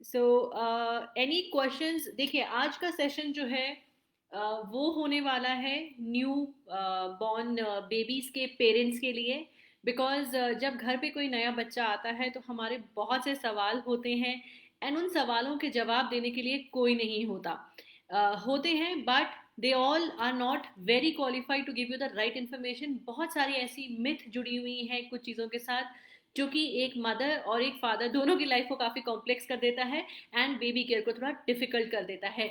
So any questions? देखिए, आज का सेशन जो है वो होने वाला है न्यू बॉर्न बेबीज के पेरेंट्स के लिए। बिकॉज जब घर पे कोई नया बच्चा आता है तो हमारे बहुत से सवाल होते हैं, एंड उन सवालों के जवाब देने के लिए कोई नहीं होता। होते हैं, but they all are not very qualified to give you the right information. बहुत सारी ऐसी मिथ जुड़ी हुई हैं कुछ चीज़ों के साथ, जो कि एक मदर और एक फादर दोनों की लाइफ को काफ़ी कॉम्प्लेक्स कर देता है, एंड बेबी केयर को थोड़ा डिफिकल्ट कर देता है।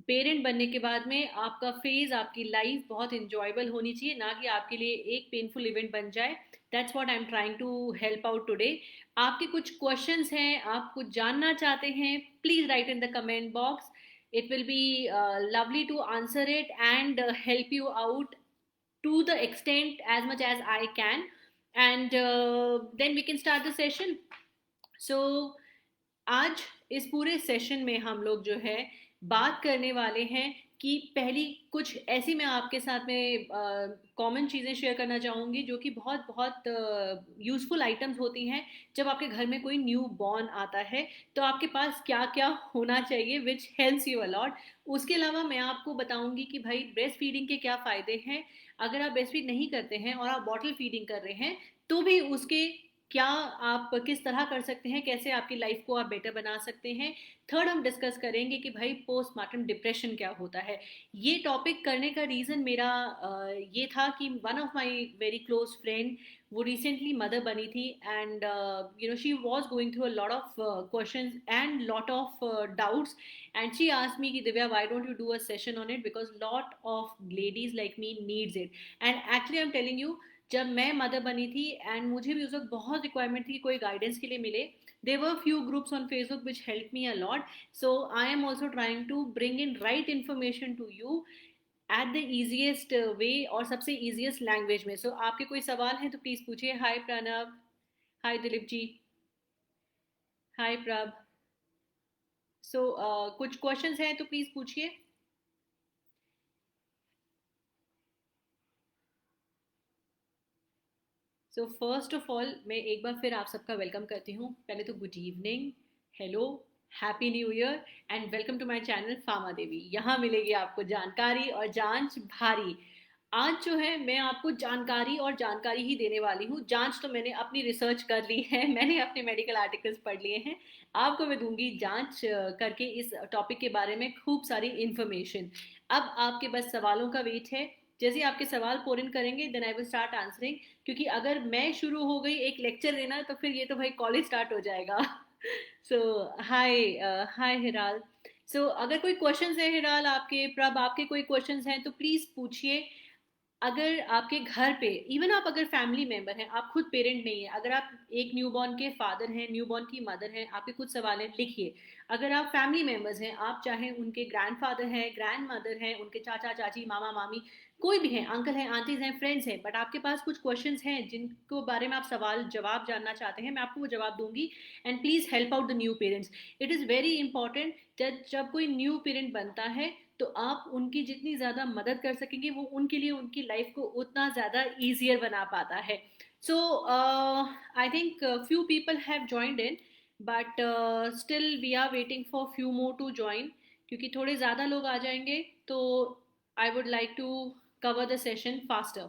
पेरेंट बनने के बाद में आपका फेज, आपकी लाइफ बहुत इंजॉयबल होनी चाहिए, ना कि आपके लिए एक पेनफुल इवेंट बन जाए। That's what I am trying to help out today. आपके कुछ क्वेश्चंस हैं, आप कुछ जानना चाहते हैं, please write in the comment box. It will be lovely to answer it and help you out to the extent as much as I can, and then we can start the session. So आज इस पूरे session में हम लोग जो है बात करने वाले हैं कि पहली कुछ ऐसी मैं आपके साथ में कॉमन चीज़ें शेयर करना चाहूँगी जो कि बहुत बहुत यूज़फुल आइटम्स होती हैं जब आपके घर में कोई न्यू बॉर्न आता है। तो आपके पास क्या क्या होना चाहिए विच हेल्प्स यू अलॉट। उसके अलावा मैं आपको बताऊंगी कि भाई ब्रेस्ट फीडिंग के क्या फ़ायदे हैं। अगर आप ब्रेस्ट फीड नहीं करते हैं और आप बॉटल फीडिंग कर रहे हैं तो भी उसके क्या आप किस तरह कर सकते हैं, कैसे आपकी लाइफ को आप बेटर बना सकते हैं। थर्ड, हम डिस्कस करेंगे कि भाई पोस्टमार्टम डिप्रेशन क्या होता है। ये टॉपिक करने का रीज़न मेरा ये था कि one of my very close friend, वो रिसेंटली मदर बनी थी, and she was going through a lot of questions and lot of doubts, and she asked me कि Divya, why don't you do a session on it, because lot of ladies like me needs it. And actually I am telling you, जब मैं mother बनी थी and मुझे भी उस वक्त बहुत रिक्वायरमेंट थी कि कोई गाइडेंस के लिए मिले, there were few groups on Facebook which helped me a lot. So I am also trying to bring in right information to you at the easiest way और सबसे easiest language में। So आपके कोई सवाल हैं तो प्लीज पूछिए। हाय प्रणव, हाय दिलीप जी, हाय प्रभ। सो कुछ क्वेश्चंस हैं तो प्लीज पूछिए। सो फर्स्ट ऑफ ऑल मैं एक बार फिर आप सबका वेलकम करती हूँ। पहले तो good evening, hello, happy new year, and welcome to my channel pharma Devi. यहाँ मिलेगी आपको जानकारी और जांच भारी। आज जो है मैं आपको जानकारी और जानकारी ही देने वाली हूँ। जांच तो मैंने अपनी रिसर्च कर ली है, मैंने अपने मेडिकल आर्टिकल्स पढ़ लिए हैं। आपको मैं दूंगी जांच करके इस टॉपिक के बारे में खूब सारी इंफॉर्मेशन। अब आपके बस सवालों का वेट है। जैसे ही आपके सवाल पोर इन करेंगे then I will start answering, क्योंकि अगर मैं शुरू हो गई एक लेक्चर देना तो फिर ये तो भाई कॉलेज स्टार्ट हो जाएगा। सो हाय, हाय हिराल। सो अगर कोई क्वेश्चंस है हिराल आपके, प्रभ आपके कोई क्वेश्चंस हैं तो प्लीज पूछिए। अगर आपके घर पे, इवन आप अगर फैमिली मेंबर हैं, आप खुद पेरेंट नहीं है, अगर आप एक न्यूबॉर्न के फादर हैं, न्यूबॉर्न की मदर हैं, आपके कुछ सवाल हैं लिखिए। अगर आप फैमिली मेंबर्स हैं, आप चाहे उनके ग्रैंडफादर हैं, ग्रैंड मदर हैं, उनके चाचा चाची मामा मामी कोई भी हैं, अंकल हैं, आंटीज हैं, फ्रेंड्स हैं, बट आपके पास कुछ क्वेश्चंस हैं जिनको बारे में आप सवाल जवाब जानना चाहते हैं, मैं आपको वो जवाब दूंगी। And please help out the new parents. It is very important जब कोई न्यू पेरेंट बनता है तो आप उनकी जितनी ज़्यादा मदद कर सकेंगे वो उनके लिए उनकी लाइफ को उतना ज़्यादा ईजियर बना पाता है। So I think few people have joined in, but still we are waiting for few more to join, क्योंकि थोड़े ज़्यादा लोग आ जाएंगे तो I would like to cover the session faster.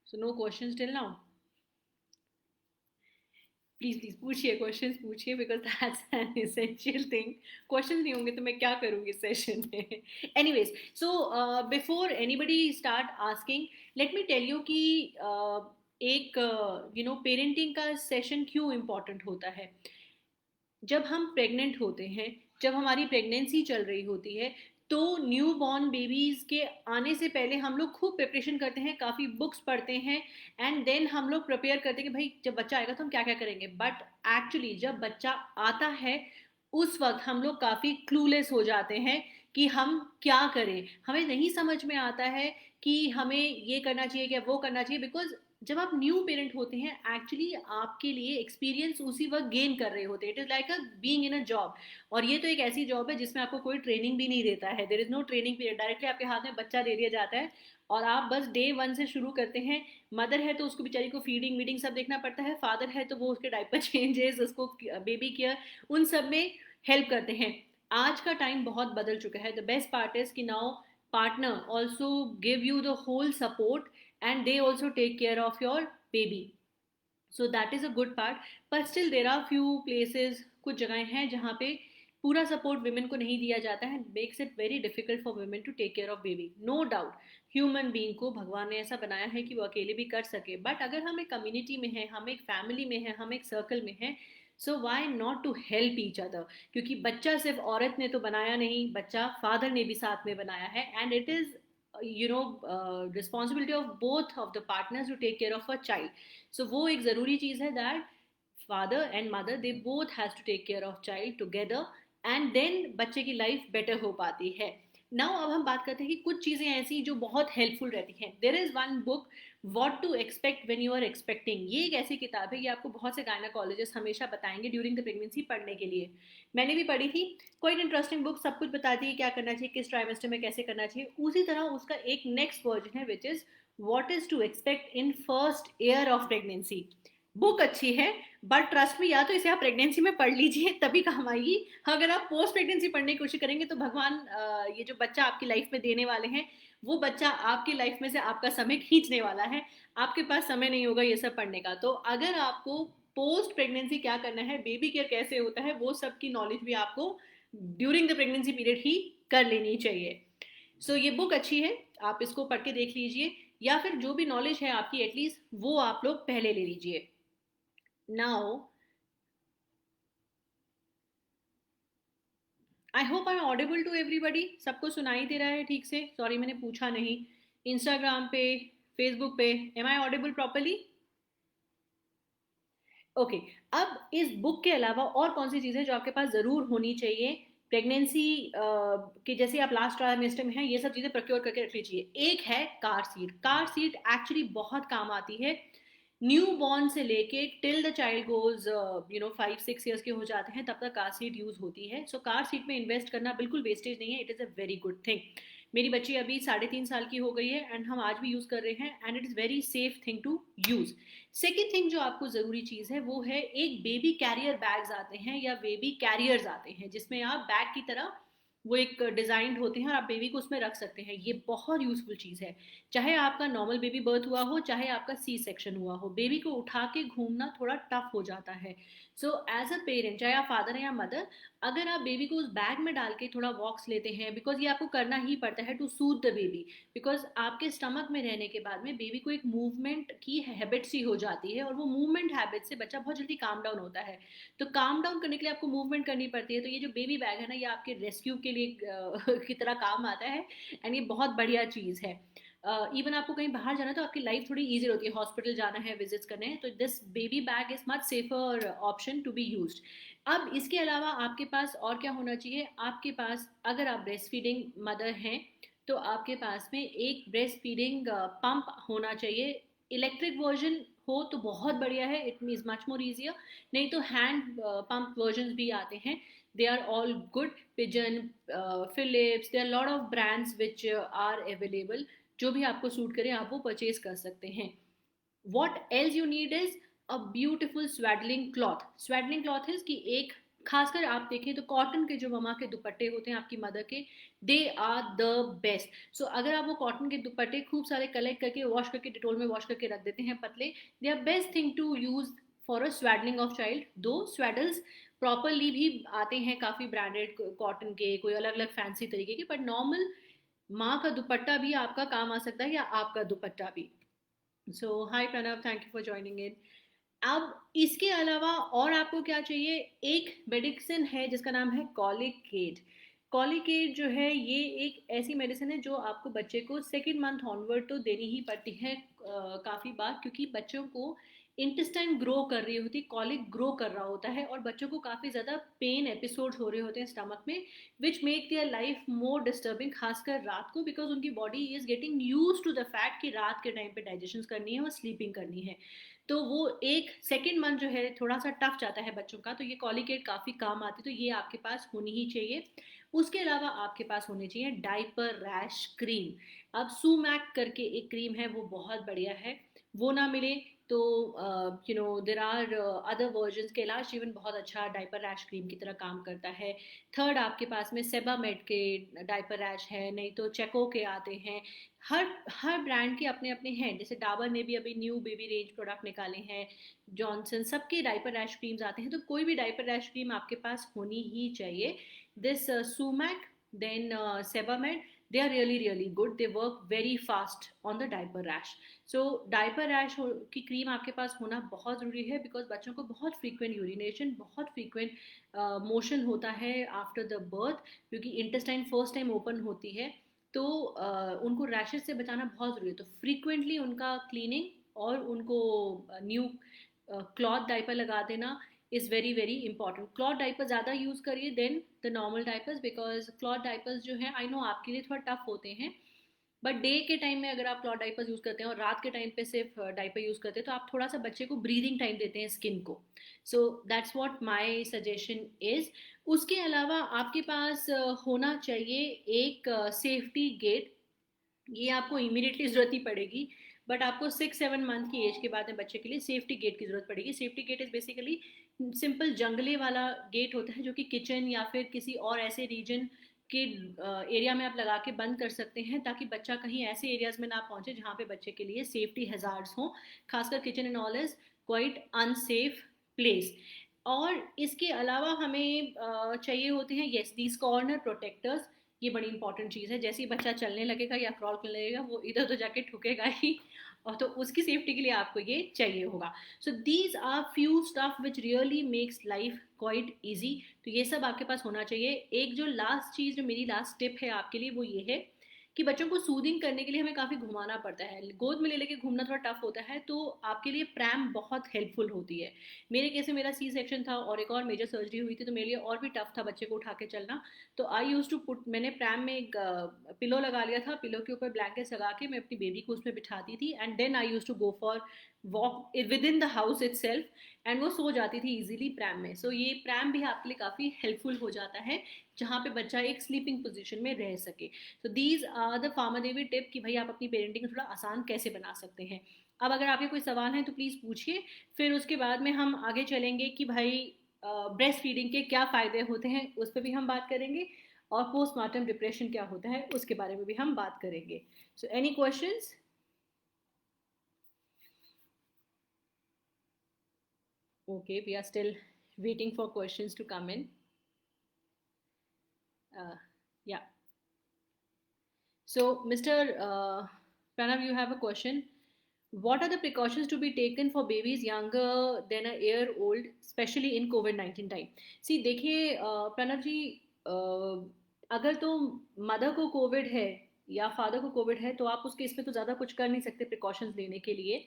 So no questions till now. Please please पूछिए, questions पूछिए, because that's an essential thing. Questions नहीं होंगे तो मैं क्या करूंगी सेशन में। Anyways, so before anybody start asking, let me tell you कि एक पेरेंटिंग का सेशन क्यों इम्पोर्टेंट होता है। जब हम प्रेग्नेंट होते हैं, जब हमारी प्रेगनेंसी चल रही होती है, तो न्यू बॉर्न बेबीज के आने से पहले हम लोग खूब प्रिपरेशन करते हैं, काफ़ी बुक्स पढ़ते हैं, एंड देन हम लोग प्रिपेयर करते हैं कि भाई जब बच्चा आएगा तो हम क्या क्या करेंगे। बट एक्चुअली जब बच्चा आता है उस वक्त हम लोग काफ़ी क्लूलेस हो जाते हैं कि हम क्या करें। हमें नहीं समझ में आता है कि हमें ये करना चाहिए क्या वो करना चाहिए, बिकॉज जब आप न्यू पेरेंट होते हैं एक्चुअली आपके लिए एक्सपीरियंस उसी वक्त गेन कर रहे होते हैं। It is like a being in a job, और ये तो एक ऐसी जॉब है जिसमें आपको कोई ट्रेनिंग भी नहीं देता है। There is no training period, directly आपके हाथ में बच्चा दे दिया जाता है और आप बस डे वन से शुरू करते हैं। मदर है तो उसको बेचारी को फीडिंग वीडिंग सब देखना पड़ता है, फादर है तो वो उसके डायपर चेंजेस, उसको बेबी केयर, उन सब में हेल्प करते हैं। आज का टाइम बहुत बदल चुका है। द बेस्ट पार्ट इज कि now partner also give you the whole support and they also take care of your baby, so that is a good part. But still there are few places, कुछ जगहें हैं जहाँ पे पूरा support women को नहीं दिया जाता है, makes it very difficult for women to take care of baby. No doubt human being को भगवान ने ऐसा बनाया है कि वो अकेले भी कर सके, बट अगर हम एक कम्युनिटी में हैं, हम एक फैमिली में हैं, हम एक सर्कल में हैं, so why not to help each other. क्योंकि बच्चा सिर्फ औरत ने तो बनाया नहीं, बच्चा फादर ने भी साथ में बनाया है, and it is responsibility of both of the partners to take care of a child. So वो एक ज़रूरी चीज़ है that father and mother they both has to take care of child together, and then बच्चे की life better हो पाती है। Now अब हम बात करते हैं कि कुछ चीज़ें ऐसी जो बहुत हेल्पफुल रहती हैं। There is one book, what to expect when you are expecting. ये एक ऐसी किताब है, ये आपको बहुत से गायनाकोलॉजिस्ट हमेशा बताएंगे ड्यूरिंग द प्रेगनेंसी पढ़ने के लिए। मैंने भी पढ़ी थी, क्वाइट इंटरेस्टिंग बुक, सब कुछ बताती है क्या करना चाहिए, किस ट्राइमेस्टर में कैसे करना चाहिए। उसी तरह उसका एक नेक्स्ट वर्जन है which is what is to expect in first year of pregnancy. Book अच्छी है, बट ट्रस्ट में या तो इसे आप प्रेगनेंसी में पढ़ लीजिए तभी काम आएगी। अगर आप पोस्ट प्रेगनेंसी पढ़ने की कोशिश करेंगे तो भगवान ये जो बच्चा आपकी लाइफ में देने वाले हैं, वो बच्चा आपकी लाइफ में से आपका समय खींचने वाला है। आपके पास समय नहीं होगा ये सब पढ़ने का। तो अगर आपको पोस्ट प्रेगनेंसी क्या करना है, बेबी केयर कैसे होता है, वो सब की नॉलेज भी आपको ड्यूरिंग द प्रेगनेंसी पीरियड ही कर लेनी चाहिए। सो ये बुक अच्छी है, आप इसको पढ़ के देख लीजिए, या फिर जो भी नॉलेज है आपकी एटलीस्ट वो आप लोग पहले ले लीजिए। Now I hope I am audible to everybody, सबको सुनाई दे रहा है ठीक से? सॉरी मैंने पूछा नहीं। इंस्टाग्राम पे, फेसबुक पे, am I audible properly? Okay. अब इस बुक के अलावा और कौन सी चीज़ें जो आपके पास ज़रूर होनी चाहिए प्रेगनेंसी के, जैसे आप लास्ट ट्राइमेस्टर में हैं, ये सब चीज़ें प्रोक्योर करके रख लीजिए। एक है car seat. Car seat actually बहुत काम आती है। न्यू बॉर्न से लेके till the child goes 5-6 years के हो जाते हैं, तब तक कार सीट यूज़ होती है। सो कार सीट में इन्वेस्ट करना बिल्कुल वेस्टेज नहीं है, it is a very good thing. मेरी बच्ची अभी 3.5 साल की हो गई है एंड हम आज भी यूज़ कर रहे हैं, and it is very safe thing to use. Second thing जो आपको ज़रूरी चीज़ है वो है एक बेबी कैरियर बैग्स आते हैं या बेबी कैरियर्स आते हैं, जिसमें आप बैग की तरह वो एक डिज़ाइंड होते हैं और आप बेबी को उसमें रख सकते हैं। ये बहुत यूज़फुल चीज़ है। चाहे आपका नॉर्मल बेबी बर्थ हुआ हो, चाहे आपका सी सेक्शन हुआ हो, बेबी को उठा के घूमना थोड़ा टफ हो जाता है। सो एज अ पेरेंट, चाहे आप फादर हैं या मदर, अगर आप बेबी को उस बैग में डाल के थोड़ा वॉक्स लेते हैं, बिकॉज ये आपको करना ही पड़ता है to soothe the baby, because आपके स्टमक में रहने के बाद में बेबी को एक मूवमेंट की हैबिट सी हो जाती है, और वो मूवमेंट हैबिट से बच्चा बहुत जल्दी काम डाउन होता है। तो काम डाउन करने के लिए आपको मूवमेंट करनी पड़ती है। तो ये जो बेबी बैग है ना, ये आपके रेस्क्यू के लिए की तरह काम आता है, एंड ये बहुत बढ़िया चीज़ है। इवन आपको कहीं बाहर जाना है तो आपकी लाइफ थोड़ी ईजी होती है, हॉस्पिटल जाना है, विजिट्स करने हैं, तो this baby bag is much safer option to be used. अब इसके अलावा आपके पास और क्या होना चाहिए? आपके पास, अगर आप ब्रेस्ट फीडिंग मदर हैं, तो आपके पास में एक ब्रेस्ट फीडिंग पंप होना चाहिए। इलेक्ट्रिक वर्जन हो तो बहुत बढ़िया है, it means much more easier. नहीं तो हैंड पंप वर्जन भी आते हैं, they are all good. Pigeon, Philips, there lot of brands which are available. जो भी आपको सूट करे आप वो परचेज कर सकते हैं। What else you need is a beautiful swaddling cloth. Swaddling cloth is कि एक, खासकर आप देखें तो कॉटन के जो ममा के दुपट्टे होते हैं आपकी मदर के, दे आर द बेस्ट। सो अगर आप वो कॉटन के दुपट्टे खूब सारे कलेक्ट करके वॉश करके डिटोल में वॉश करके रख देते हैं पतले, they are best thing to use for a swaddling of child. दो स्वेडल्स प्रॉपरली भी आते हैं काफ़ी ब्रांडेड कॉटन के, कोई अलग अलग फैंसी तरीके के, बट नॉर्मल माँ का दुपट्टा भी आपका काम आ सकता है, या आपका दुपट्टा भी। So hi Pranav, thank you for joining in. अब इसके अलावा और आपको क्या चाहिए? एक मेडिसिन है जिसका नाम है कॉलिकेट। कॉलिकेट जो है ये एक ऐसी मेडिसिन है जो आपको बच्चे को सेकेंड मंथ ऑनवर्ड तो देनी ही पड़ती है काफ़ी बार, क्योंकि बच्चों को इंटेस्टाइन ग्रो कर रही होती है, कॉलिक ग्रो कर रहा होता है, और बच्चों को काफ़ी ज़्यादा पेन एपिसोड्स हो रहे होते हैं स्टमक में, which make their life more disturbing, खासकर रात को, बिकॉज उनकी body is getting use to the fact कि रात के टाइम पे डाइजेशन करनी है और स्लीपिंग करनी है। तो वो एक सेकेंड मंथ जो है थोड़ा सा टफ जाता है बच्चों का, तो ये कॉलिकेट काफ़ी काम आती है, तो ये आपके पास होनी ही चाहिए। उसके अलावा आपके पास होनी चाहिए डाइपर रैश क्रीम। अब सुमैक करके एक क्रीम है, वो बहुत बढ़िया है। वो ना मिले तो there are other versions, Kailash Jeevan बहुत अच्छा डाइपर रैश क्रीम की तरह काम करता है। थर्ड आपके पास में सेबामेड के डाइपर रैश है, नहीं तो चेको के आते हैं। हर हर ब्रांड के अपने अपने हैं, जैसे डाबर ने भी अभी न्यू बेबी रेंज प्रोडक्ट निकाले हैं, जॉनसन, सबके डाइपर रैश क्रीम्स आते हैं, तो कोई भी डाइपर रैश क्रीम आपके पास होनी ही चाहिए। दिस सुमैक, then Sebamed, they are really good, they work very fast on the diaper rash. So diaper rash की क्रीम आपके पास होना बहुत ज़रूरी है, बिकॉज बच्चों को बहुत फ्रीक्वेंट यूरिनेशन, बहुत फ्रीक्वेंट मोशन होता है आफ्टर द बर्थ, क्योंकि इंटेस्टाइन फर्स्ट टाइम ओपन होती है, तो उनको रैशेस से बचाना बहुत ज़रूरी है। तो फ्रीक्वेंटली उनका क्लीनिंग और उनको न्यू क्लॉथ डाइपर लगा देना is very very important. Cloth diaper ज़्यादा यूज़ करिए then the normal diapers, because cloth diapers जो है आई नो आपके लिए थोड़ा टफ होते हैं, बट डे के टाइम में अगर आप क्लॉथ डाइपर्स यूज़ करते हैं और रात के टाइम पे सिर्फ डाइपर यूज़ करते हैं, तो आप थोड़ा सा बच्चे को ब्रीदिंग टाइम देते हैं स्किन को। So that's what my suggestion is. उसके अलावा आपके पास होना चाहिए एक सेफ्टी गेट। ये आपको इमीडिएटली ज़रूरत ही पड़ेगी, बट आपको 6-7 मंथ की एज के बाद में बच्चे के लिए सेफ्टी गेट की ज़रूरत पड़ेगी। Safety gate is basically simple जंगले वाला गेट होता है, जो कि किचन या फिर किसी और ऐसे रीजन के एरिया में आप लगा के बंद कर सकते हैं, ताकि बच्चा कहीं ऐसे एरियाज में ना पहुंचे जहाँ पे बच्चे के लिए सेफ्टी हैजार्ड्स हों। खासकर kitchen and all is quite unsafe place. और इसके अलावा हमें चाहिए होते हैं येस दीज कॉर्नर प्रोटेक्टर्स। ये बड़ी इंपॉर्टेंट चीज़ है, जैसे ही बच्चा चलने लगेगा या क्रॉल करने लगेगा, वो इधर उधर जाके ठुकेगा ही, और तो उसकी सेफ्टी के लिए आपको ये चाहिए होगा। So these are few stuff which really makes life quite easy. तो ये सब आपके पास होना चाहिए। एक जो लास्ट चीज़, जो मेरी लास्ट टिप है आपके लिए, वो ये है कि बच्चों को सूदिंग करने के लिए हमें काफ़ी घुमाना पड़ता है, गोद में ले लेके घूमना थोड़ा टफ होता है, तो आपके लिए प्रैम बहुत हेल्पफुल होती है। मेरे केस में मेरा सी सेक्शन था और एक और मेजर सर्जरी हुई थी, तो मेरे लिए और भी टफ था बच्चे को उठा के चलना। तो आई यूज टू पुट, मैंने प्रैम में एक पिलो लगा लिया था, पिलो के ऊपर ब्लैंकेट्स लगा के मैं अपनी बेबी को उसमें बिठाती थी, and then I use to go for walk within the house itself, एंड वो सो जाती थी इजीली प्रैम में। सो ये प्रैम भी आपके लिए काफ़ी हेल्पफुल हो जाता है, जहाँ पे बच्चा एक स्लीपिंग पोजीशन में रह सके। तो दीज आर द फार्मा देवी टिप कि भाई आप अपनी पेरेंटिंग को थोड़ा आसान कैसे बना सकते हैं। अब अगर आपके कोई सवाल है तो प्लीज़ पूछिए, फिर उसके बाद में हम आगे चलेंगे कि भाई ब्रेस्ट फीडिंग के क्या फ़ायदे होते हैं, उस पर भी हम बात करेंगे, और पोस्टमार्टम डिप्रेशन क्या होता है उसके बारे में भी हम बात करेंगे। So any questions? Okay, we are still waiting for questions to come in. Yeah. So, Mr. Pranav, you have a question. What are the precautions to be taken for babies younger than a year old, especially in COVID-19 time? See, देखिए प्रणव जी, अगर तो mother को Covid है या father को Covid है, तो आप उसके इसमें तो ज़्यादा कुछ कर नहीं सकते प्रिकॉशंस लेने के लिए।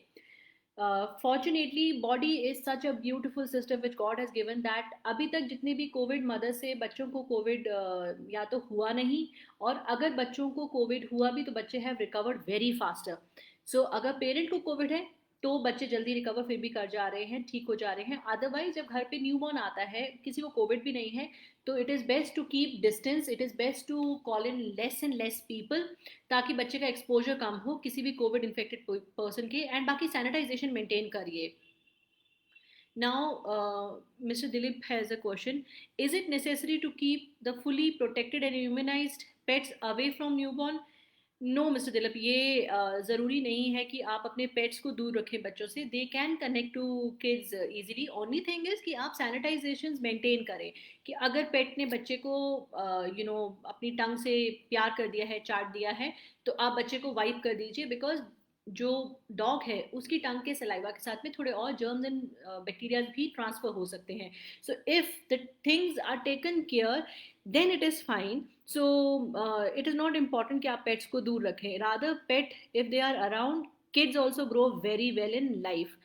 Fortunately body is such a beautiful system which God has given that अभी तक जितने भी कोविड मदर से बच्चों को कोविड या तो हुआ नहीं, और अगर बच्चों को कोविड हुआ भी तो बच्चे हैव रिकवर्ड वेरी फास्टर। सो अगर पेरेंट को कोविड है तो बच्चे जल्दी रिकवर फिर भी कर जा रहे हैं, ठीक हो जा रहे हैं। अदरवाइज जब घर पे न्यूबॉर्न आता है, किसी को कोविड भी नहीं है, तो it is best to keep distance, it is best to call in less and less people, ताकि बच्चे का एक्सपोजर कम हो किसी भी कोविड इन्फेक्टेड पर्सन के, एंड बाकी सैनिटाइजेशन मेंटेन करिए। Now, Mr. Dilip has a question. Is it necessary to keep the fully protected and immunized pets away from newborn? No mister Dilip, ये ज़रूरी नहीं है कि आप अपने पेट्स को दूर रखें बच्चों से। They can connect to kids easily. Only thing is कि आप सैनिटाइजेशन मेंटेन करें, कि अगर पेट ने बच्चे को अपनी टंग से प्यार कर दिया है, चाट दिया है, तो आप बच्चे को वाइप कर दीजिए, बिकॉज जो डॉग है उसकी टंग के सलाइवा के साथ में थोड़े और जर्म्स एंड बैक्टीरिया भी ट्रांसफर हो सकते हैं। So if the things are taken care then it is fine. So it is not important कि आप पेट्स को दूर रखें, rather pet if they are around, kids also grow very well in life.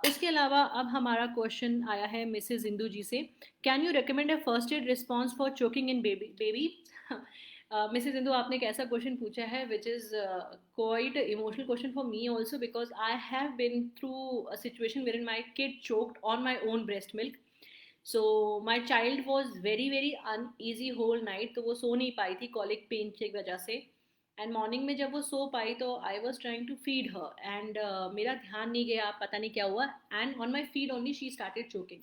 उसके अलावा अब हमारा क्वेश्चन आया है मिसेज इंदू जी से। Can you recommend a first aid response for choking in baby? Mrs Indu, आपने एक ऐसा क्वेश्चन पूछा है which is quite emotional question for me also, because I have been through a situation wherein my kid choked on my own breast milk. So my child was very very uneasy whole night, तो वो सो नहीं पाई थी colic pen की वजह से. And morning में जब वो सो पाई तो I was trying to feed her, and मेरा ध्यान नहीं गया, पता नहीं क्या हुआ, and on my feed only she started choking.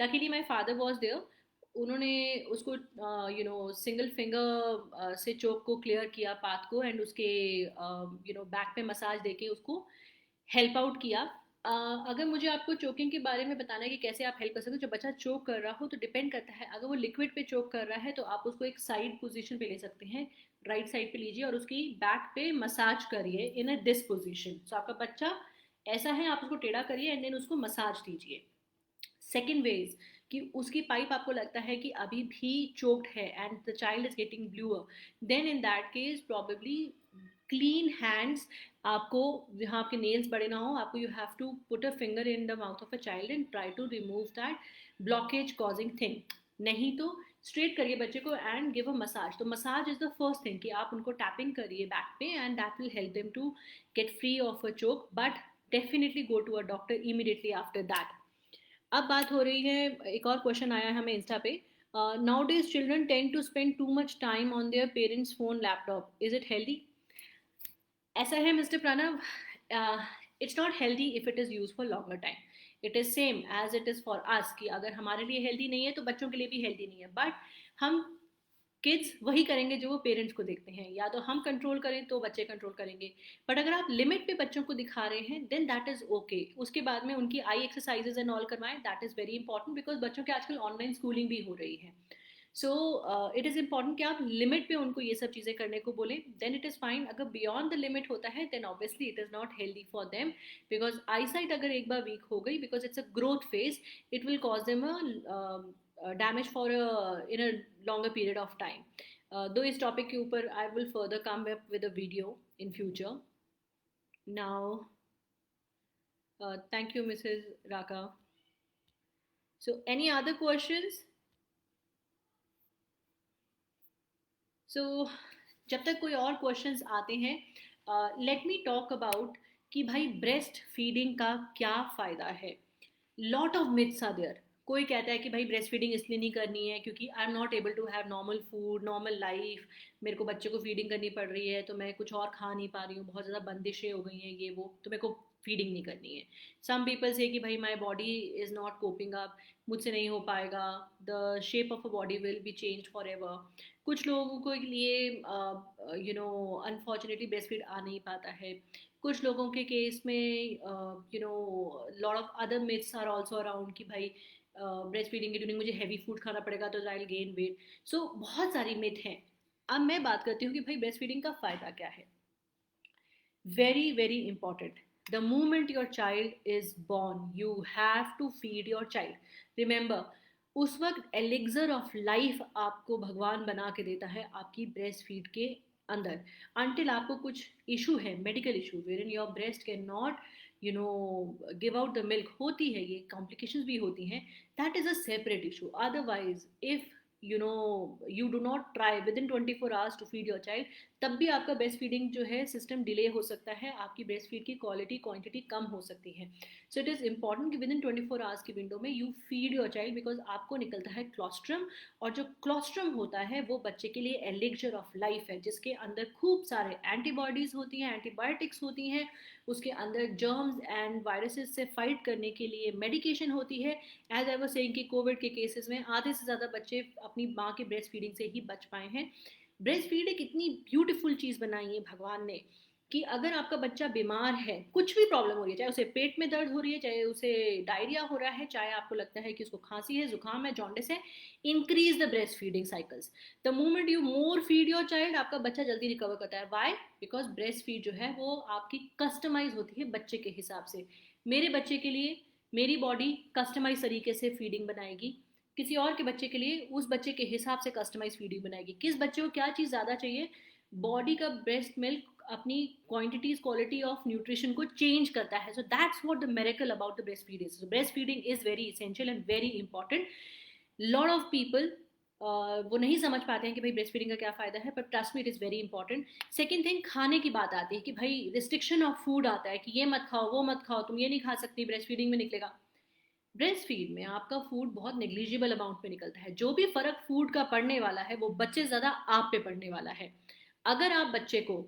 Luckily my father was there. उन्होंने उसको सिंगल फिंगर से चोक को क्लियर किया, पाथ को, एंड उसके बैक पे मसाज देके उसको हेल्प आउट किया. अगर मुझे आपको चोकिंग के बारे में बताना है कि कैसे आप हेल्प कर सकते हो, जब बच्चा चोक कर रहा हो तो डिपेंड करता है. अगर वो लिक्विड पे चोक कर रहा है तो आप उसको एक साइड पोजीशन पे ले सकते हैं, राइट साइड पे लीजिए और उसकी बैक पे मसाज करिए इन अ दिस पोजीशन. सो आपका बच्चा ऐसा है, आप उसको टेढ़ा करिए एंड देन उसको मसाज दीजिए. सेकेंड वे इज कि उसकी पाइप आपको लगता है कि अभी भी चोक्ड है and the child is getting bluer, then in that case probably clean hands. आपको जहाँ आपके नेल्स बड़े ना हो, आपको you have to put a finger in the mouth of a child and try to remove that blockage causing thing. नहीं तो straight करिए बच्चे को एंड गिव अ मसाज. तो massage is the first thing कि आप उनको टैपिंग करिए बैक पे and that will help them to get free of a choke. But definitely go to a doctor immediately after that. अब बात हो रही है, एक और क्वेश्चन आया है हमें इंस्टा पे. Nowadays children tend to spend too much time on their parents phone laptop, is it healthy? ऐसा है mister Pranav, it's not healthy if it is use for longer time. It is same as it is for us कि अगर हमारे लिए healthy नहीं है तो बच्चों के लिए भी हेल्दी नहीं है. बट हम किड्स वही करेंगे जो वो पेरेंट्स को देखते हैं, या तो हम कंट्रोल करें तो बच्चे कंट्रोल करेंगे. बट अगर आप लिमिट पे बच्चों को दिखा रहे हैं देन दैट इज ओके. उसके बाद में उनकी आई एक्सरसाइजेज एंड ऑल करवाएं, that is very important, because बच्चों के आजकल ऑनलाइन स्कूलिंग भी हो रही है. सो इट इज़ इम्पॉर्टेंट कि आप लिमिट पे उनको ये सब चीज़ें करने को बोलें, देन इट इज़ फाइन. अगर बियॉन्ड द लिमिट होता है then obviously it is not healthy for them, because eyesight अगर एक बार वीक हो गई, because it's a growth phase, it will cause them a damage for in a longer period of time. Though इस topic के ऊपर I will further come up with a video in future. Now thank you Mrs Raka. So any other questions? So जब तक कोई और questions आते हैं, let me talk about कि भाई ब्रेस्ट फीडिंग का क्या फ़ायदा है. Lot of myths are there. कोई कहता है कि भाई ब्रेस्ट फीडिंग इसलिए नहीं करनी है क्योंकि I am not able to have normal food, normal life, मेरे को बच्चे को फीडिंग करनी पड़ रही है तो मैं कुछ और खा नहीं पा रही हूँ, बहुत ज़्यादा बंदिशें हो गई हैं ये वो, तो मेरे को फीडिंग नहीं करनी है. सम पीपल से कि भाई my body is not coping up, मुझसे नहीं हो पाएगा, the shape of a body will be change for ever. कुछ लोगों को लिए अनफॉर्चुनेटली ब्रेस्ट फीड आ नहीं पाता है. कुछ लोगों के केस में lot of other myths are also around कि भाई ब्रेस्ट फीडिंग के ड्यूरिंग मुझे हैवी फूड खाना पड़ेगा तो I will gain weight. So बहुत सारी मिथ हैं. अब मैं बात करती हूँ कि भाई ब्रेस्ट फीडिंग का फ़ायदा क्या है. Very very important. The moment your child is born you have to feed your child. Remember, उस वक्त एलिक्सर ऑफ लाइफ आपको भगवान बना के देता है आपकी ब्रेस्ट फीड के अंदर. अनटिल आपको कुछ इशू है, medical issue where in your breast can not give out the milk, होती है, ये कॉम्प्लिकेशंस भी होती हैं, that is a separate issue. Otherwise if you do not try within 24 hours to feed your child, तब भी आपका ब्रेस्ट फीडिंग जो है सिस्टम डिले हो सकता है, आपकी ब्रेस्ट फीड की क्वालिटी क्वांटिटी कम हो सकती है. सो इट इज़ इंपॉर्टेंट कि विद इन 24 आवर्स की विंडो में you feed your child, because आपको निकलता है क्लोस्ट्रम, और जो क्लोस्ट्रम होता है वो बच्चे के लिए एलिक्सर ऑफ लाइफ है, जिसके अंदर खूब सारे एंटीबॉडीज़ होती हैं, एंटीबायोटिक्स होती हैं, उसके अंदर जर्म्स एंड वायरसेस से फाइट करने के लिए मेडिकेशन होती है. एज आई वाज सेइंग कि कोविड के केसेस में आधे से ज़्यादा बच्चे अपनी माँ की ब्रेस्ट फीडिंग से ही बच पाए हैं. ब्रेस्ट फीड एक इतनी ब्यूटीफुल चीज़ बनाई है भगवान ने कि अगर आपका बच्चा बीमार है, कुछ भी प्रॉब्लम हो रही है, चाहे उसे पेट में दर्द हो रही है, चाहे उसे डायरिया हो रहा है, चाहे आपको लगता है कि उसको खांसी है, जुकाम है, जॉन्डिस है, increase the breast feeding cycles. The moment you more feed your child, आपका बच्चा जल्दी रिकवर करता है. वाई? बिकॉज ब्रेस्ट फीड जो है वो आपकी कस्टमाइज होती है बच्चे के हिसाब से. मेरे बच्चे के लिए मेरी बॉडी कस्टमाइज तरीके से फीडिंग बनाएगी, किसी और के बच्चे के लिए उस बच्चे के हिसाब से कस्टमाइज फीडिंग बनाएगी. किस बच्चे को क्या चीज़ ज़्यादा चाहिए, बॉडी का ब्रेस्ट मिल्क अपनी क्वांटिटीज क्वालिटी ऑफ न्यूट्रिशन को चेंज करता है. So that's what the miracle about the breast feeding. Breast feeding is very essential and very important. Lot of people वो नहीं समझ पाते हैं कि भाई ब्रेस्ट फीडिंग का क्या फ़ायदा है, पर trust me it is very important. Second thing, खाने की बात आती है कि भाई रिस्ट्रिक्शन ऑफ फूड आता है कि ये मत खाओ वो मत खाओ, तुम ये नहीं खा सकती, ब्रेस्ट फीडिंग में निकलेगा। ब्रेस्ट फीड में आपका फूड बहुत नेग्लिजिबल अमाउंट में निकलता है। जो भी फ़र्क फूड का पड़ने वाला है वो बच्चे ज़्यादा आप पे पड़ने वाला है। अगर आप बच्चे को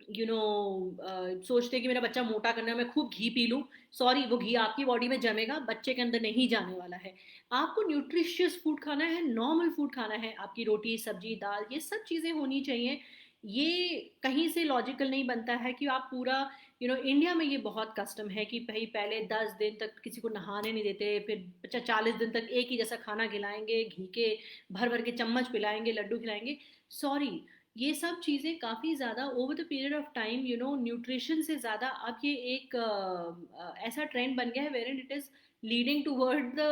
सोचते हैं कि मेरा बच्चा मोटा करना है, मैं खूब घी पी लूँ, सॉरी, वो घी आपकी बॉडी में जमेगा, बच्चे के अंदर नहीं जाने वाला है। आपको न्यूट्रिशियस फूड खाना है, नॉर्मल फूड खाना है, आपकी रोटी सब्जी दाल ये सब चीज़ें होनी चाहिए। ये कहीं से लॉजिकल नहीं बनता है कि आप पूरा इंडिया में ये बहुत कस्टम है कि भाई पहले 10 दिन तक किसी को नहाने नहीं देते, फिर 40 दिन तक एक ही जैसा खाना खिलाएंगे, घी के भर भर के चम्मच पिलाएंगे, लड्डू खिलाएंगे। सॉरी, ये सब चीज़ें काफ़ी ज़्यादा over the period of time nutrition से ज़्यादा अब ये एक ऐसा ट्रेंड बन गया है where it is leading toward the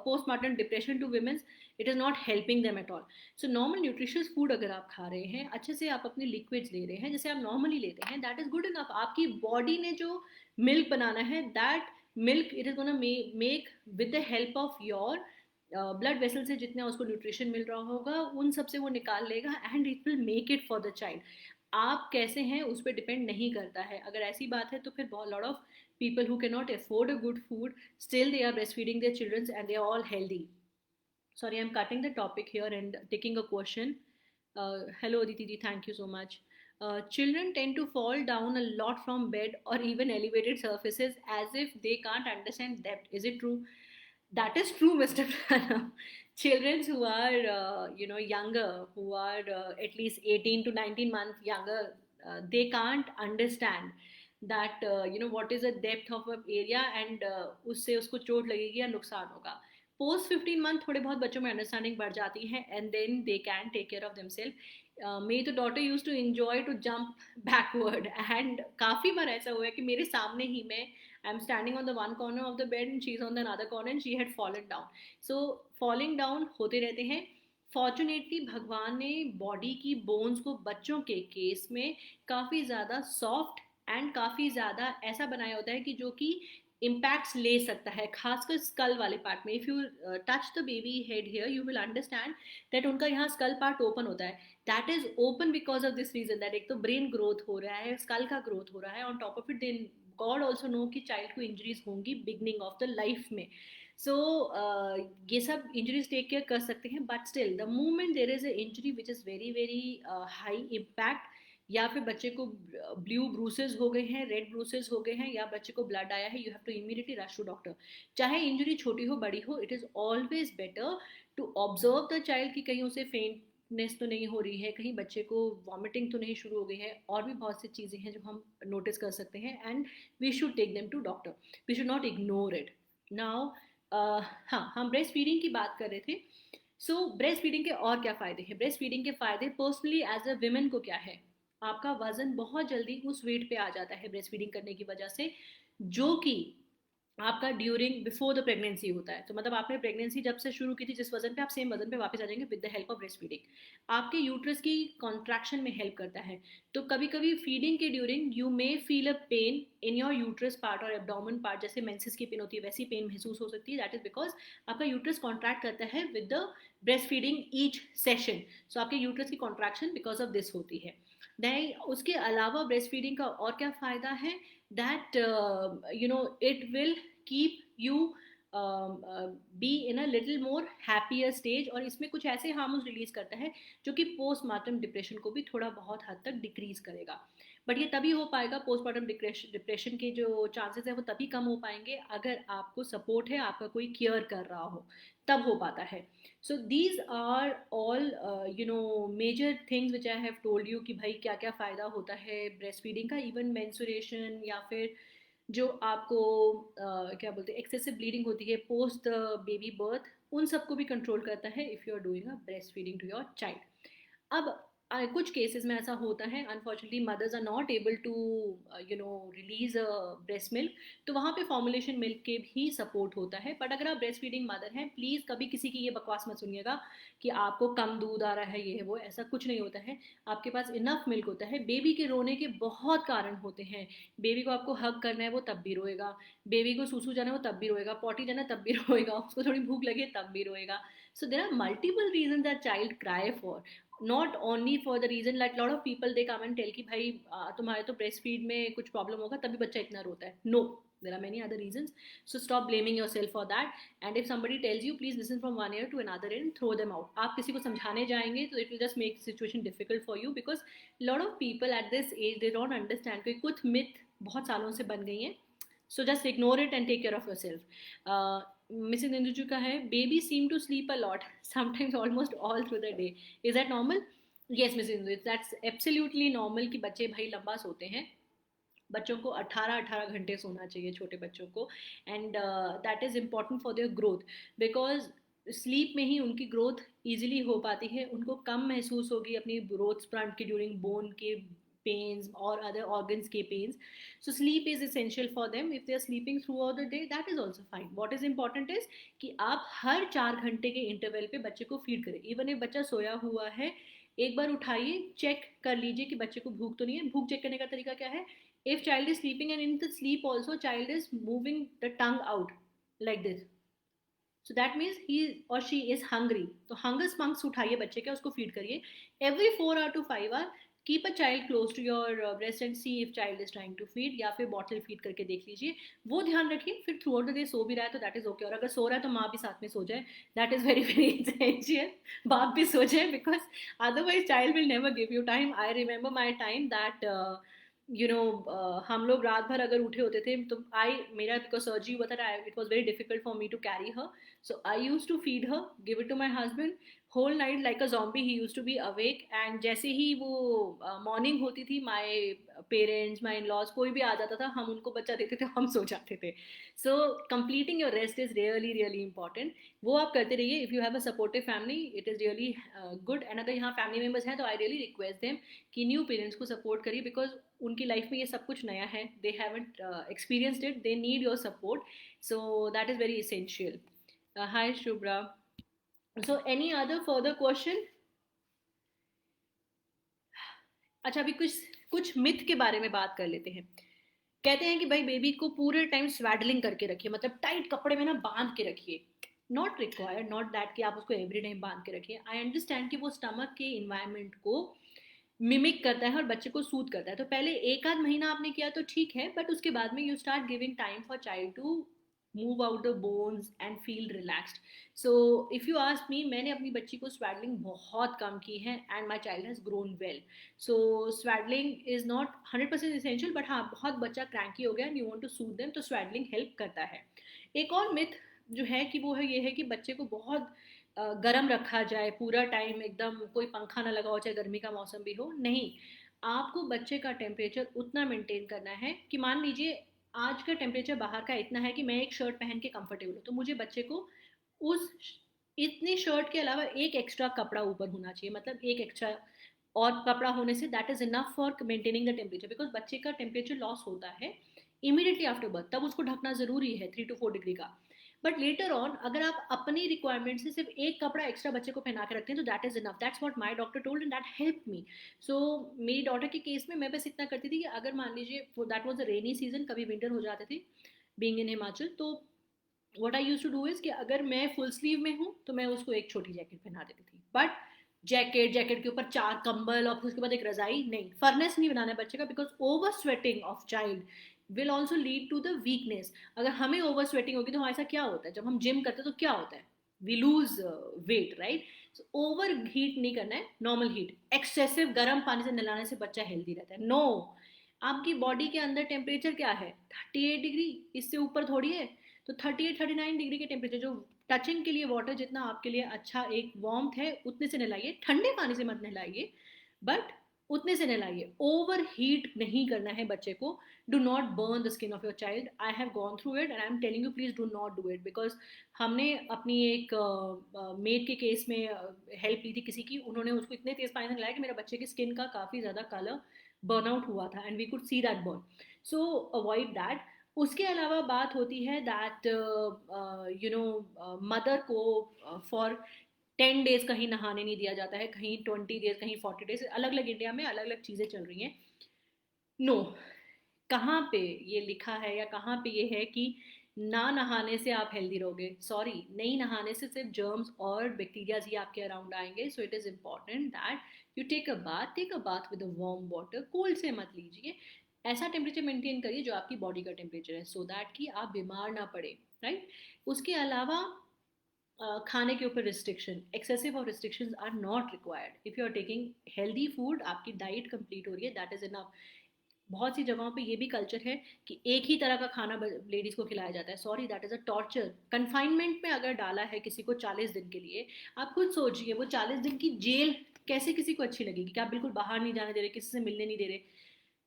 postmortem depression to women's. It is not helping them at all. So normal nutritious food अगर आप खा रहे हैं, अच्छे से आप अपने लिक्विड्स ले रहे हैं जैसे आप नॉर्मली लेते हैं, दैट इज़ गुड इनफ। आपकी बॉडी ने जो मिल्क बनाना है, that milk it is gonna make with the help of your blood vessel से जितना उसको न्यूट्रिशन मिल रहा होगा उन सब से वो निकाल लेगा and it will make it for the child. आप कैसे हैं उस पर डिपेंड नहीं करता है। अगर ऐसी बात है तो फिर बहुत lot of people who cannot afford a good food, still they are breastfeeding their children and they are all healthy. Sorry, I'm cutting the topic here and taking a question. Hello Aditi ji, thank you so much. Children tend to fall down a lot from bed or even elevated surfaces as if they can't understand depth. Is it true? That is true, Mr. Pranam. Children who are, younger, who are at least 18 to 19 months younger, they can't understand that, what is the depth of an area and उससे उसको चोट लगेगी या नुकसान होगा। Post 15 month थोड़े बहुत बच्चों में अंडरस्टैंडिंग बढ़ जाती है and then they can take care of themselves. मेरी तो daughter use to enjoy to jump backward and काफ़ी बार ऐसा हुआ है कि मेरे सामने ही मैं I'm standing on the one corner of the bed and she's on the another corner and she had fallen down. So falling down होते रहते हैं। फॉर्चुनेटली भगवान ने बॉडी की बोन्स को बच्चों के केस में काफ़ी ज़्यादा सॉफ्ट एंड काफ़ी ज़्यादा ऐसा बनाया होता है कि जो कि इम्पैक्ट्स ले सकता है, खासकर स्कल वाले पार्ट में। If you touch the baby head here you will understand that उनका यहाँ स्कल पार्ट ओपन होता है। That is open because of this reason that एक तो ब्रेन ग्रोथ हो रहा है, स्कल का ग्रोथ हो रहा है, on top of it then God also know कि चाइल्ड को इंजरीज होंगी बिगनिंग ऑफ द लाइफ में। सो ये सब इंजरीज टेक केयर कर सकते हैं, but still the moment there is a injury which is very very high impact, या फिर बच्चे को ब्लू ब्रूसेस हो गए हैं, रेड ब्रूसेस हो गए हैं, या बच्चे को ब्लड आया है, you have to immediately rush to doctor. चाहे इंजरी छोटी हो बड़ी हो, it is always better to observe the child कि कहीं उसे फेंटनेस तो नहीं हो रही है, कहीं बच्चे को वॉमिटिंग तो नहीं शुरू हो गई है, और भी बहुत सी चीज़ें हैं जो हम नोटिस कर सकते हैं and we should take them to doctor, we should not ignore it. Now हाँ, हम ब्रेस्ट फीडिंग की बात कर रहे थे। सो ब्रेस्ट फीडिंग के और क्या फ़ायदे हैं? ब्रेस्ट फीडिंग के फ़ायदे पर्सनली एज अ विमेन को क्या है, आपका वजन बहुत जल्दी उस वेट पे आ जाता है ब्रेस्ट फीडिंग करने की वजह से, जो कि आपका ड्यूरिंग बिफोर द प्रेगनेंसी होता है। तो मतलब आपने प्रेगनेंसी जब से शुरू की थी जिस वजन पे, आप सेम वजन पे वापस आ जाएंगे with the help of breast feeding. आपके यूट्रस की कॉन्ट्रैक्शन में हेल्प करता है। तो कभी कभी फीडिंग के during you may feel a pain in your uterus part और एब्डोमेन पार्ट, जैसे मेंसेस की पेन होती है वैसी पेन महसूस हो सकती है। दैट इज बिकॉज आपका यूट्रस कॉन्ट्रैक्ट करता है with the breast feeding each session. So आपके यूट्रस की कॉन्ट्रैक्शन बिकॉज ऑफ दिस होती है। नहीं, उसके अलावा ब्रेस्ट फीडिंग का और क्या फ़ायदा है, that it will keep you be in a little more happier stage, और इसमें कुछ ऐसे हार्मोन्स रिलीज करता है जो कि पोस्टमार्टम डिप्रेशन को भी थोड़ा बहुत हद तक डिक्रीज करेगा। बट ये तभी हो पाएगा, पोस्टमार्टम डिप्रेशन के जो चांसेस है वो तभी कम हो पाएंगे अगर आपको सपोर्ट है, आपका कोई केयर कर रहा हो, तब हो पाता है। So these are all major things which I have told you कि भाई क्या क्या फ़ायदा होता है ब्रेस्ट फीडिंग का। इवन मेंसुरेशन या फिर जो आपको क्या बोलते हैं एक्सेसिव ब्लीडिंग होती है पोस्ट द बेबी बर्थ, उन सबको भी कंट्रोल करता है if you are doing a breast feeding to your child. अब कुछ केसेस में ऐसा होता है, unfortunately mothers are not able to release breast milk, तो वहाँ पे फॉर्मुलेशन मिल्क के भी सपोर्ट होता है। बट अगर आप ब्रेस्ट फीडिंग मदर हैं, प्लीज़ कभी किसी की ये बकवास मत सुनिएगा कि आपको कम दूध आ रहा है, ये है वो, ऐसा कुछ नहीं होता है। आपके पास इनफ मिल्क होता है। बेबी के रोने के बहुत कारण होते हैं। बेबी को आपको हग करना है, वो तब भी रोएगा। बेबी को सूसू जाना है, वो तब भी रोएगा। पॉटी जाना है, तब भी रोएगा। उसको थोड़ी भूख लगे, तब भी रोएगा। So there are multiple reasons that child cry for, not only for the reason like lot of people they come and tell कि भाई तुम्हारे तो breast feed में कुछ problem होगा तभी बच्चा इतना रोता है. No, there are many other reasons. So stop blaming yourself for that. And if somebody tells you, please listen from one ear to another ear and throw them out. आप किसी को समझाने जाएंगे तो it will just make the situation difficult for you, because lot of people at this age they don't understand कि कुछ myth बहुत सालों से बन गई हैं. So just ignore it and take care of yourself. Mrs. Ninduju का है, baby seem to sleep a lot, sometimes almost all through the day. Is that normal? Yes, Mrs. Ninduju, that's absolutely normal कि बच्चे भाई लंबा सोते हैं. बच्चों को 18-18 घंटे सोना चाहिए, छोटे बच्चों को. And that is important for their growth, because sleep में ही उनकी ग्रोथ ईजिली हो पाती है. उनको कम महसूस होगी अपनी ग्रोथ स्प्रंट के ड्यूरिंग बोन के पेन्स और अदर ऑर्गन्स के pains. So sleep is essential for them. If they are sleeping throughout the day, that is also fine. What is important is कि आप हर 4 घंटे के इंटरवल पे बच्चे को फीड करें. इवन एक बच्चा सोया हुआ है, एक बार उठाइए, चेक कर लीजिए कि बच्चे को भूख तो नहीं है. भूख चेक करने का तरीका क्या है? If child is sleeping and in the sleep also child is moving the tongue out like this, so that means he or she is hungry. तो hunger spunks उठाइए बच्चे के, उसको feed करिए. Every 4 hour to 5 hour keep a child close to your breast and see if child is trying to feed, या फिर bottle feed करके देख लीजिए. वो ध्यान रखिए. फिर throughout the day सो भी रहा है तो that is okay. और अगर सो रहा है तो माँ भी साथ में सो जाए. That is very very essential. बाप भी सो जाए, because otherwise child will never give you time. I remember my time that हम लोग रात भर अगर उठे होते थे तो मेरा बिकॉज सर्जरी हुआ था, it was very difficult for me to carry her. So I use to feed her, give it to my husband. Whole night like a zombie he use to be awake. And जैसे ही वो morning होती थी, my parents, my in laws, कोई भी आ जाता था, हम उनको बच्चा देते थे, हम सो जाते थे. So completing your rest is really really important. वो आप करते रहिए. If you have a supportive family, it is really good. And अगर यहाँ फैमिली मेम्बर्स हैं तो आई रियली रिक्वेस्ट देम कि न्यू पेरेंट्स को सपोर्ट करिए, बिकॉज उनकी लाइफ में ये सब कुछ नया है. They haven't experienced it, they need your support. So that is very essential. Hi Shubhra. So any other further question? अच्छा, अभी कुछ कुछ मिथ के बारे में बात कर लेते हैं. कहते हैं कि भाई बेबी को पूरे टाइम स्वेडलिंग करके रखिए, मतलब टाइट कपड़े में ना बांध के रखिए. नॉट रिक्वायर्ड, नॉट दैट कि आप उसको एवरी टाइम बांध के रखिए. आई अंडरस्टैंड कि वो स्टमक के इन्वायरमेंट को मिमिक करता है और बच्चे को सूट करता है, तो पहले एक आध महीना आपने किया तो ठीक है, बट उसके बाद में you start giving time for child to move out the bones and feel relaxed. So if you ask me, मैंने अपनी बच्ची को स्वेडलिंग बहुत कम की है and my child has grown well. So swaddling is not 100% essential, but हाँ, बहुत बच्चा क्रैंकी हो गया and you want to soothe them, तो स्वेडलिंग हेल्प करता है. एक और मिथ जो है कि वो है ये है कि बच्चे को बहुत गर्म रखा जाए पूरा टाइम, एकदम कोई पंखा ना लगा हो, चाहे गर्मी का मौसम भी हो. नहीं, आपको बच्चे का टेम्परेचर उतना मेंटेन करना है कि मान लीजिए आज का टेम्परेचर बाहर का इतना है कि मैं एक शर्ट पहन के कंफर्टेबल हूँ, तो मुझे बच्चे को उस इतनी शर्ट के अलावा एक एक्स्ट्रा कपड़ा ऊपर होना चाहिए. मतलब एक एक्स्ट्रा और कपड़ा होने say that is enough for maintaining the temperature, because बच्चे का टेम्परेचर लॉस होता है इमीडिएटली आफ्टर बर्थ, तब उसको ढकना जरूरी है 3 to 4 डिग्री का. बट लेटर ऑन अगर आप अपनी रिक्वायरमेंट से सिर्फ एक कपड़ा एक्स्ट्रा बच्चे को पहना के रखते हैं तो that is enough. That's what my doctor told and that help me. So मेरी डॉटर के केस में मैं बस इतना करती थी कि अगर मान लीजिए that was a rainy season, कभी विंटर हो जाते थे बीइंग इन हिमाचल, तो what I used to do is कि अगर मैं फुल स्लीव में हूँ तो मैं उसको एक छोटी जैकेट पहना देती थी. बट जैकेट के ऊपर 4 कंबल और फिर उसके बाद एक रजाई नहीं, फर्नेस नहीं बनाना है बच्चे का, because over sweating of child will also lead to the weakness. अगर हमें ओवर स्वेटिंग होगी तो हमारे साथ क्या होता है, जब हम जिम करते हैं तो क्या होता है, we lose weight, right. Over heat नहीं करना है, नॉर्मल हीट. एक्सेसिव गर्म पानी से नहलाने से बच्चा हेल्दी रहता है. नो, आपकी बॉडी के अंदर टेम्परेचर क्या है, 38 डिग्री, इससे ऊपर थोड़ी है. तो 38-39 डिग्री के टेम्परेचर, जो टचिंग के लिए वाटर जितना आपके लिए अच्छा एक वार्मथ है, उतने से नहलाइए. ठंडे पानी से मत नहलाइए, बट उतने से नहलाइए, ओवर हीट नहीं करना है बच्चे को. Do not burn the skin of your child. I have gone through it and I am telling you please do not do it, because हमने अपनी एक मेड के केस में हेल्प ली थी किसी की. उन्होंने उसको इतने तेज पानी से नहलाया कि मेरे बच्चे की स्किन का काफ़ी ज़्यादा कलर बर्न आउट हुआ था and we could see that burn. So avoid that. उसके अलावा बात होती है दैट मदर को फॉर 10 डेज कहीं नहाने नहीं दिया जाता है, कहीं 20 डेज, कहीं 40 डेज, अलग अलग इंडिया में अलग अलग चीज़ें चल रही हैं. नो, कहाँ पे ये लिखा है या कहाँ पे ये है कि ना नहाने से आप हेल्दी रहोगे? सॉरी, नहीं नहाने से सिर्फ जर्म्स और बैक्टीरियाज ही आपके अराउंड आएंगे. So it is important that you take a bath with a warm water. Cold से मत लीजिए, ऐसा टेम्परेचर मेंटेन करिए जो आपकी बॉडी का टेम्परेचर है, सो दैट कि आप बीमार ना पड़े. राइट. उसके अलावा खाने के ऊपर restriction, excessive of restrictions are not required. If you are taking healthy food, आपकी डाइट कंप्लीट हो रही है, दैट इज़ इनफ. बहुत सी जगहों पे ये भी कल्चर है कि एक ही तरह का खाना लेडीज़ को खिलाया जाता है. Sorry, that is a torture. Confinement में अगर डाला है किसी को 40 दिन के लिए, आप खुद सोचिए वो 40 दिन की जेल कैसे किसी को अच्छी लगेगी, कि आप बिल्कुल बाहर नहीं जाने दे रहे, किसी से मिलने नहीं दे रहे.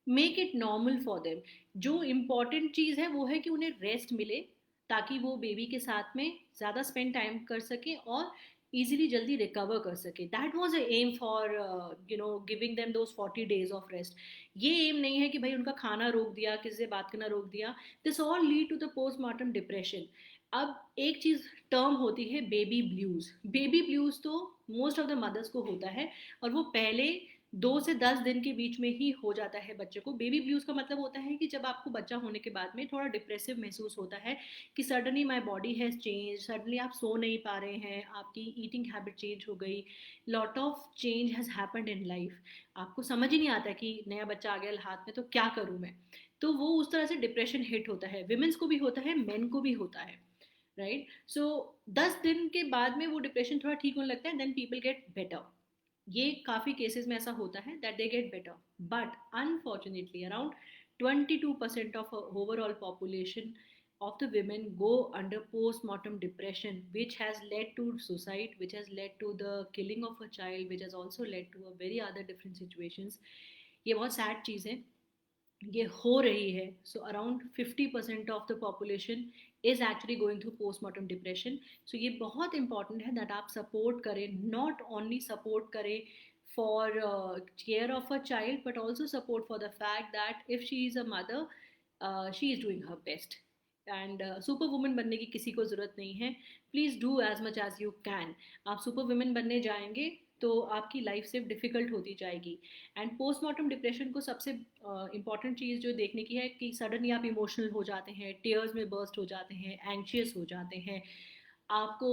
Make it normal for them. जो इम्पॉर्टेंट चीज़ है वो है कि उन्हें रेस्ट मिले, ताकि वो बेबी के साथ में ज़्यादा स्पेंड टाइम कर सके और इजीली जल्दी रिकवर कर सके. That was a aim for giving them those 40 days of rest. ये एम नहीं है कि भाई उनका खाना रोक दिया, किसी से बात करना रोक दिया. This all lead to the postmortem depression. अब एक चीज़ टर्म होती है बेबी ब्लूज. बेबी ब्लूज तो मोस्ट ऑफ द मदर्स को होता है, और वो पहले 2 से 10 दिन के बीच में ही हो जाता है बच्चे को. बेबी ब्लूज का मतलब होता है कि जब आपको बच्चा होने के बाद में थोड़ा डिप्रेसिव महसूस होता है, कि suddenly my body has change, suddenly आप सो नहीं पा रहे हैं, आपकी ईटिंग हैबिट चेंज हो गई, lot of change has happened in life. आपको समझ ही नहीं आता कि नया बच्चा आ गया हाथ में तो क्या करूँ मैं. तो वो उस तरह से डिप्रेशन हिट होता है. विमेंस को भी होता है, मेन को भी होता है. राइट. सो 10 दिन के बाद में वो डिप्रेशन थोड़ा ठीक होने लगता है, देन पीपल गेट बेटर. ये काफ़ी केसेस में ऐसा होता है that they get better. But unfortunately around 22% of overall population of the women go under post-mortem depression, which has led to suicide, which has led to the killing of a child, which has also led to a very other different situations. ये बहुत sad चीज़ है, ये हो रही है. So around 50% of the population is actually going through postpartum depression. So ये बहुत important है दैट आप सपोर्ट करें, नॉट ओनली सपोर्ट करें for care of a child, but also support for the fact that if she is a mother, she is doing her best. And super woman बनने की किसी को ज़रूरत नहीं है. Please do as much as you can. आप super women बनने जाएंगे तो आपकी लाइफ सिर्फ डिफ़िकल्ट होती जाएगी. एंड पोस्टमार्टम डिप्रेशन को सबसे इम्पॉर्टेंट चीज़ जो देखने की है कि सडनली आप इमोशनल हो जाते हैं, टीयर्स में बर्स्ट हो जाते हैं, एंग्शियस हो जाते हैं, आपको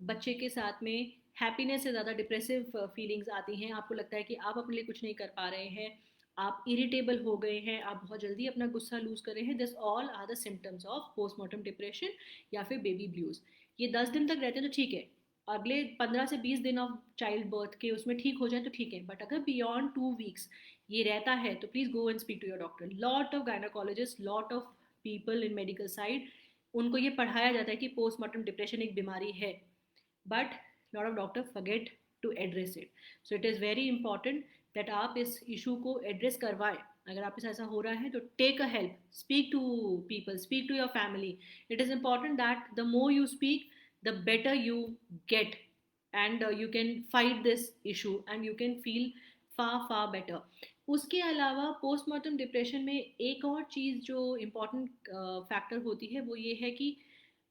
बच्चे के साथ में हैप्पीनेस से ज़्यादा डिप्रेसिव फीलिंग्स आती हैं, आपको लगता है कि आप अपने लिए कुछ नहीं कर पा रहे हैं, आप इरिटेबल हो गए हैं, आप बहुत जल्दी अपना गुस्सा लूज कर रहे हैं. This all are the symptoms of postmortem depression या फिर बेबी ब्लूज. ये 10 दिन तक रहते हैं तो ठीक है, अगले 15 से 20 दिन ऑफ चाइल्ड बर्थ के उसमें ठीक हो जाए तो ठीक है. बट अगर बियॉन्ड 2 वीक्स ये रहता है तो please go and speak to your doctor. Lot of gynaecologist, lot of people in medical side, उनको ये पढ़ाया जाता है कि पोस्टमार्टम डिप्रेशन एक बीमारी है, but lot of doctor forget to address it. So it is very important that आप इस इशू को एड्रेस करवाएं. अगर आप ऐसा हो रहा है तो take a help, speak to people, speak to your family. It is important that the more you speak the better you get, and you can fight this issue and you can feel far better. उसके अलावा postmortem depression में एक और चीज़ जो important factor होती है वो ये है कि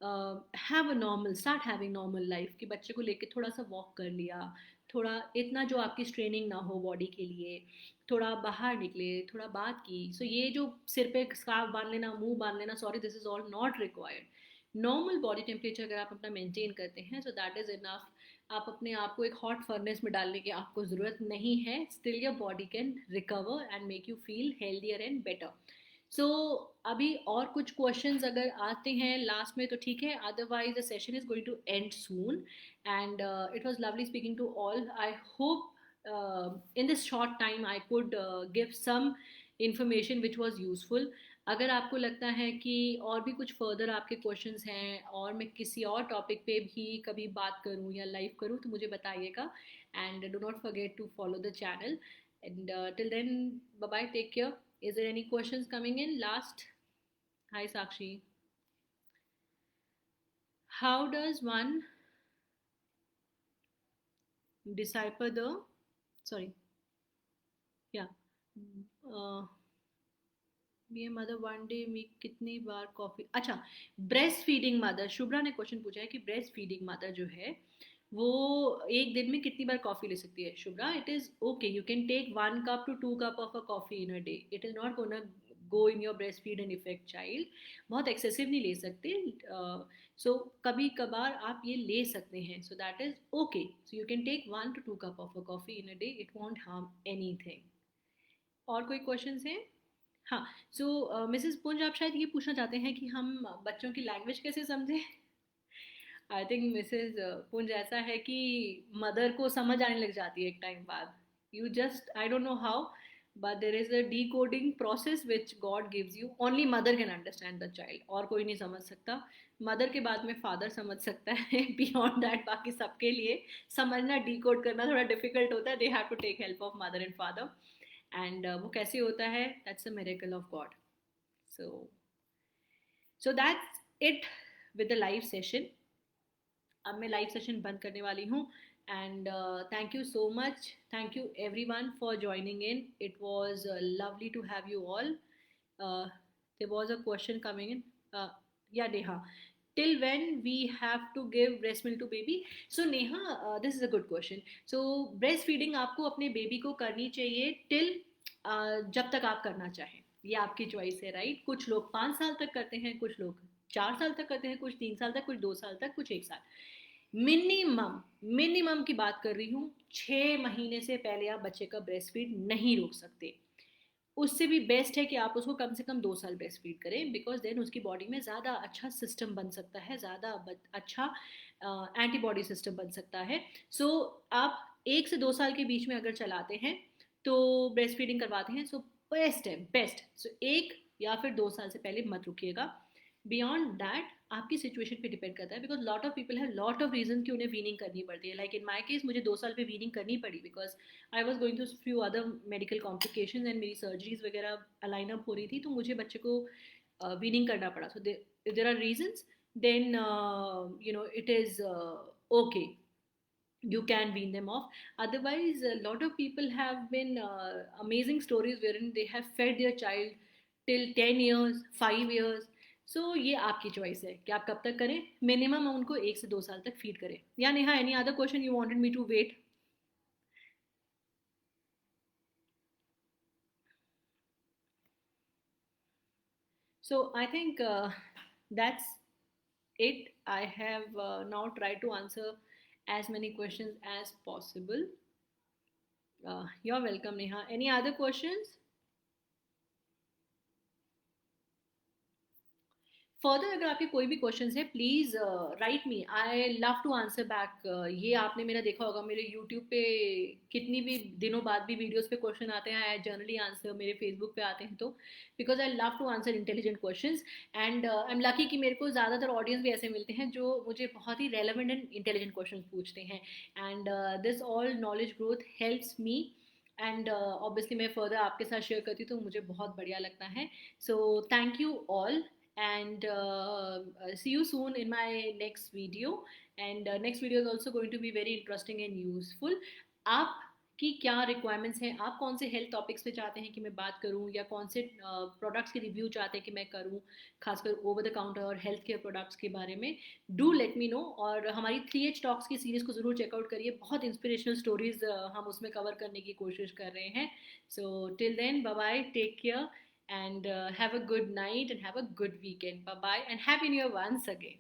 have a normal, start having normal life. कि बच्चे को लेके थोड़ा सा वॉक कर लिया, थोड़ा इतना जो आपकी स्ट्रेनिंग ना हो बॉडी के लिए, थोड़ा बाहर निकले, थोड़ा बात की. सो ये जो सिर पे स्कार्फ बांध लेना, मुंह बांध लेना, sorry, this is all not required. Normal body temperature अगर आप अपना मेंटेन करते हैं सो दैट इज़ इनफ. आप अपने आप को एक हॉट फर्नेस में डालने की आपको ज़रूरत नहीं है. Still your body can recover and make you feel healthier and better. So अभी और कुछ क्वेश्चंस अगर आते हैं लास्ट में तो ठीक है, otherwise the session is going to end soon. And it was lovely speaking to all. I hope in this short time I could give some information which was useful. अगर आपको लगता है कि और भी कुछ फर्दर आपके क्वेश्चंस हैं और मैं किसी और टॉपिक पे भी कभी बात करूं या लाइव करूं तो मुझे बताइएगा. And do not forget to follow the channel. And till then, bye bye, take care. Is there any questions coming in? Last, hi Sakshi. How does one decipher the, sorry, yeah, uh, be a mother one day week कितनी बार coffee, अच्छा, breast feeding mother, Shubhra ने question पूछा है कि breast feeding mother जो है वो एक दिन में कितनी बार कॉफी ले सकती है. Shubhra, it is okay, you can take 1 cup to 2 cup of a coffee in a day. It is not gonna go in your breast feed and effect child. बहुत एक्सेसिव नहीं ले सकते. सो कभी कभार आप ये ले सकते हैं, so that is okay. So you can take 1 to 2 cup of a coffee in a day, it won't harm anything. और कोई क्वेश्चन है? हाँ. सो मिसेस पुंज, आप शायद ये पूछना चाहते हैं कि हम बच्चों की लैंग्वेज कैसे समझें. आई थिंक मिसेस पुंज ऐसा है कि मदर को समझ आने लग जाती है एक टाइम बाद. You just, I don't know how, but there is a D coding process which God gives you. Only mother can understand the child, और कोई नहीं समझ सकता. मदर के बाद में फादर समझ सकता है. बियॉन्ड दैट बाकी सबके लिए समझना, डी कोड करना थोड़ा डिफिकल्ट होता है. They have to take help of mother and father. And वो कैसे होता है, that's a miracle of God. So so that's it with the live session. अब मैं लाइव सेशन बंद करने वाली हूँ. And thank you so much, thank you everyone for joining in. It was lovely to have you all. There was a question coming in. Yeah Neha, till when we have to give breast milk to baby? So Neha, this is a good question. So breastfeeding आपको अपने baby को करनी चाहिए till जब तक आप करना चाहें. ये आपकी चॉइस है, राइट. कुछ लोग 5 साल तक करते हैं, कुछ लोग 4 साल तक करते हैं, कुछ 3 साल तक, कुछ 2 साल तक, कुछ 1 साल. मिनिमम मिनिमम की बात कर रही हूँ, 6 महीने से पहले आप बच्चे का ब्रेस्ट फीड नहीं रोक सकते. उससे भी बेस्ट है कि आप उसको कम से कम 2 साल ब्रेस्ट फीड करें, बिकॉज देन उसकी बॉडी में ज़्यादा अच्छा सिस्टम बन सकता है, ज़्यादा अच्छा एंटीबॉडी सिस्टम बन सकता है. सो आप 1 से 2 साल के बीच में अगर चलाते हैं तो ब्रेस्ट फीडिंग करवाते हैं, सो बेस्ट है, बेस्ट. सो 1 या फिर 2 साल से पहले मत रुकिएगा. बियॉन्ड दैट आपकी सिचुएशन पे डिपेंड करता है, because lot of people have lot of reason कि उन्हें वीनिंग करनी पड़ती है. लाइक इन माई केस, मुझे 2 साल पे वीनिंग करनी पड़ी because I was going through few other medical complication and मेरी सर्जरीज वगैरह अलाइन अप हो रही थी, तो मुझे बच्चे को वीनिंग करना पड़ा. So there are reasons, then you know it is okay, you can wean them off. Otherwise, a lot of people have been amazing stories wherein they have fed their child till 10 years, 5 years. So ये आपकी choice है कि आप कब तक करें. Minimum उनको 1 से 2 साल तक फीड करें. Yeah Neha, any other question you wanted me to wait? So I think that's it. I have now tried to answer as many questions as possible. You're welcome, Neha. Any other questions? Further अगर आपके कोई भी question है, please write me, I love to answer back. ये आपने मेरा देखा होगा मेरे यूट्यूब पे कितनी भी दिनों बाद भी वीडियोस पे क्वेश्चन आते हैं. आई जनरली आंसर, मेरे फेसबुक पे आते हैं तो, because I love to answer intelligent question. And I am lucky कि मेरे को ज़्यादातर ऑडियंस भी ऐसे मिलते हैं जो मुझे बहुत ही रेलेवेंट एंड इंटेलिजेंट क्वेश्चन पूछते हैं. And this all knowledge growth helps me. And obviously मैं फर्दर आपके साथ शेयर करती हूँ तो मुझे बहुत बढ़िया लगता है. So thank you all, and see you soon in my next video. And next video is also going to be very interesting and useful. आप की क्या रिक्वायरमेंट्स हैं, आप कौन से हेल्थ टॉपिक्स पे चाहते हैं कि मैं बात करूं, या कौन से प्रोडक्ट्स के रिव्यू चाहते हैं कि मैं करूं, खासकर ओवर द काउंटर और हेल्थ केयर प्रोडक्ट्स के बारे में. Do let me know. और हमारी 3H टॉक्स की सीरीज़ को ज़रूर चेकआउट करिए. बहुत इंस्पिरेशनल स्टोरीज हम उसमें कवर करने की कोशिश कर रहे हैं. So till then, bye bye, take care, and have a good night and have a good weekend. Bye bye and happy new year once again.